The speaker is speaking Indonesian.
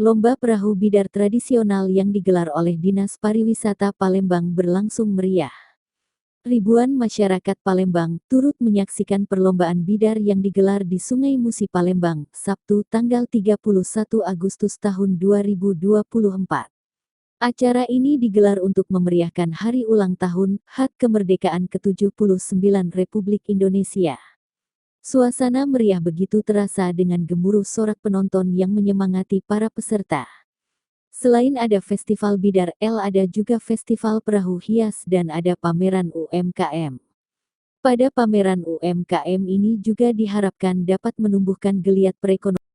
Lomba perahu bidar tradisional yang digelar oleh Dinas Pariwisata Palembang berlangsung meriah. Ribuan masyarakat Palembang turut menyaksikan perlombaan bidar yang digelar di Sungai Musi Palembang, Sabtu tanggal 31 Agustus tahun 2024. Acara ini digelar untuk memeriahkan Hari Ulang Tahun HUT Kemerdekaan ke-79 Republik Indonesia. Suasana meriah begitu terasa dengan gemuruh sorak penonton yang menyemangati para peserta. Selain ada festival bidar, ada juga festival perahu hias dan ada pameran UMKM. Pada pameran UMKM ini juga diharapkan dapat menumbuhkan geliat perekonomian